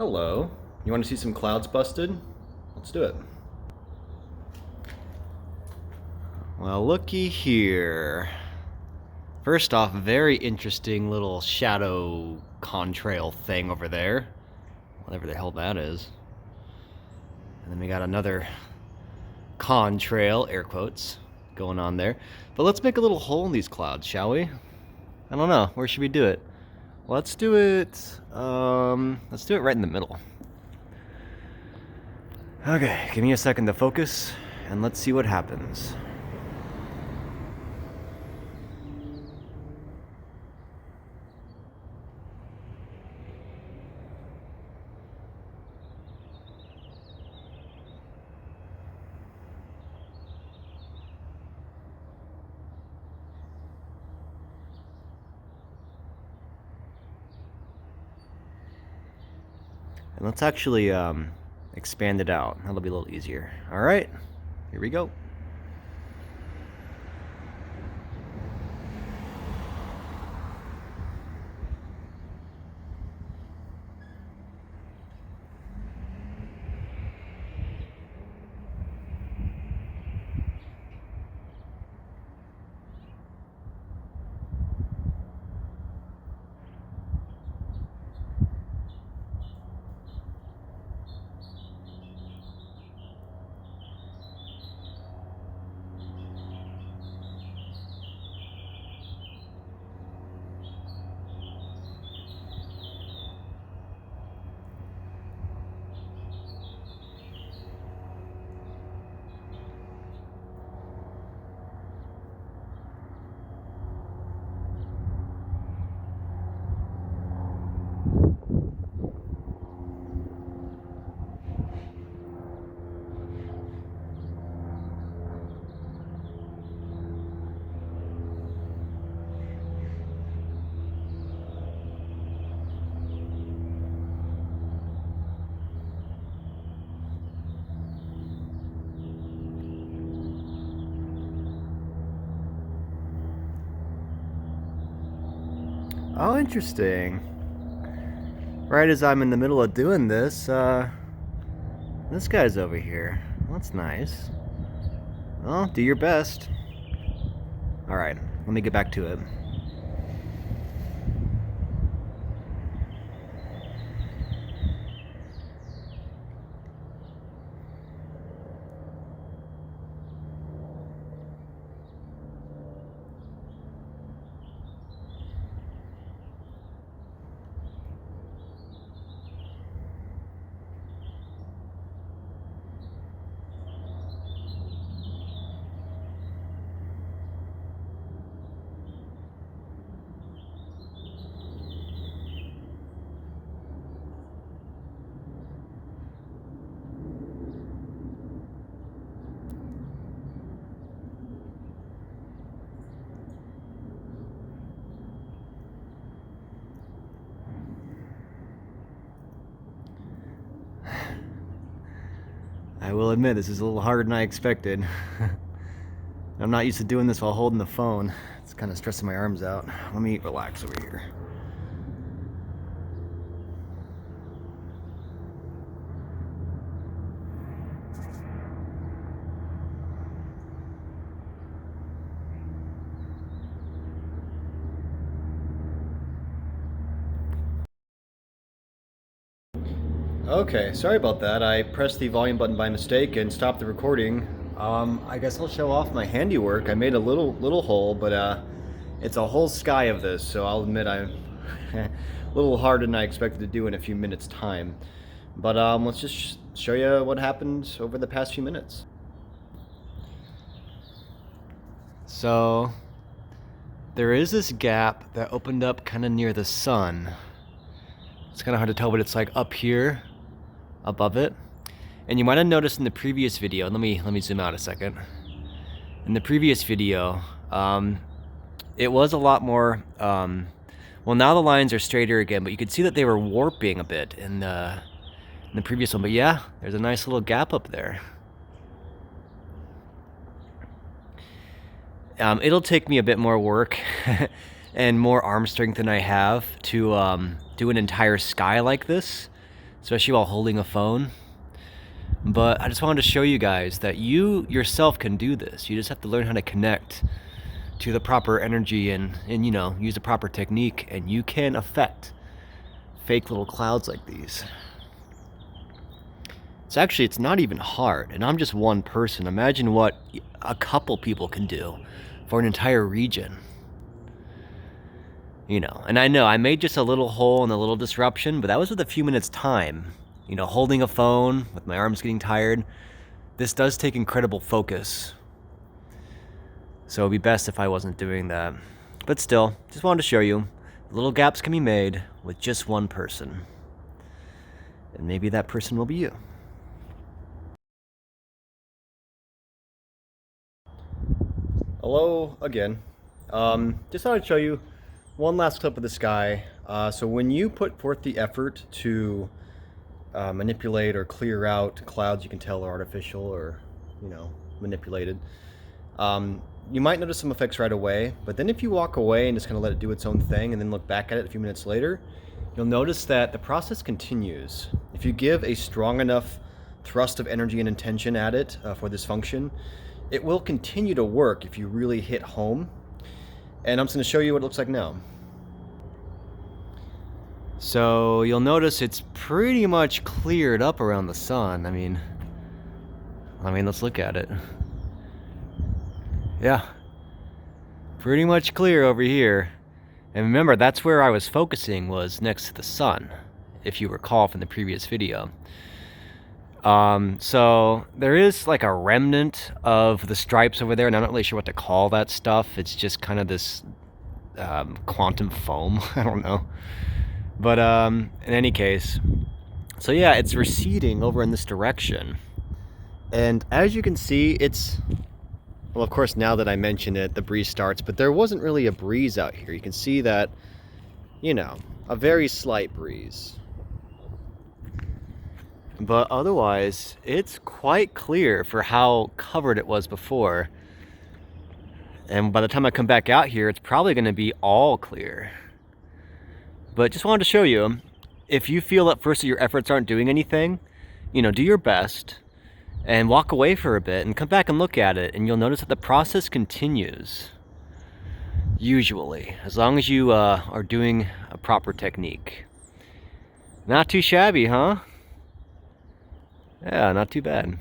Hello. You want to see some clouds busted? Let's do it. Well, looky here. First off, very interesting little shadow contrail thing over there. Whatever the hell that is. And then we got another contrail, air quotes, going on there. But let's make a little hole in these clouds, shall we? I don't know. Where should we do it? Let's do it right in the middle. Okay, give me a second to focus, and let's see what happens. And let's actually expand it out. That'll be a little easier. All right, here we go. Oh, interesting. Right as I'm in the middle of doing this, this guy's over here. Well, that's nice. Well, do your best. Alright, let me get back to it. I will admit, this is a little harder than I expected. I'm not used to doing this while holding the phone. It's kind of stressing my arms out. Let me relax over here. Okay, sorry about that. I pressed the volume button by mistake and stopped the recording. I guess I'll show off my handiwork. I made a little hole, but it's a whole sky of this, so I'll admit I'm a little harder than I expected to do in a few minutes' time. But let's just show you what happened over the past few minutes. So there is this gap that opened up kind of near the sun. It's kind of hard to tell, but it's like up here above it. And you might have noticed in the previous video, let me zoom out a second. In the previous video, it was a lot more, well, now the lines are straighter again, but you could see that they were warping a bit in the previous one. But yeah, there's a nice little gap up there. It'll take me a bit more work and more arm strength than I have to do an entire sky like this. especially while holding a phone. But I just wanted to show you guys that you yourself can do this. You just have to learn how to connect to the proper energy and you know, use the proper technique, and you can affect fake little clouds like these. It's not even hard, and I'm just one person. Imagine what a couple people can do for an entire region. You know, and I know I made just a little hole and a little disruption, but that was with a few minutes time. You know, holding a phone with my arms getting tired. This does take incredible focus. So it'd be best if I wasn't doing that. But still, just wanted to show you, little gaps can be made with just one person. And maybe that person will be you. Hello again. Just thought I'd show you one last clip of the sky. So when you put forth the effort to manipulate or clear out clouds you can tell are artificial or, you know, manipulated, you might notice some effects right away, but then if you walk away and just kind of let it do its own thing and then look back at it a few minutes later, you'll notice that the process continues. If you give a strong enough thrust of energy and intention at it for this function, it will continue to work if you really hit home. And I'm just going to show you what it looks like now. So you'll notice it's pretty much cleared up around the sun. I mean, let's look at it. Yeah, pretty much clear over here. And remember, that's where I was focusing, was next to the sun, if you recall from the previous video. So there is like a remnant of the stripes over there, and I'm not really sure what to call that stuff. It's just kind of this quantum foam. I don't know. But in any case, so yeah, it's receding over in this direction. And as you can see, it's, well, of course, now that I mention it, the breeze starts, but there wasn't really a breeze out here. You can see that, you know, a very slight breeze. But otherwise, it's quite clear for how covered it was before. And by the time I come back out here, it's probably going to be all clear. But just wanted to show you, if you feel at first that your efforts aren't doing anything, you know, do your best and walk away for a bit and come back and look at it, and you'll notice that the process continues. Usually, as long as you are doing a proper technique. Not too shabby, huh? Yeah, not too bad.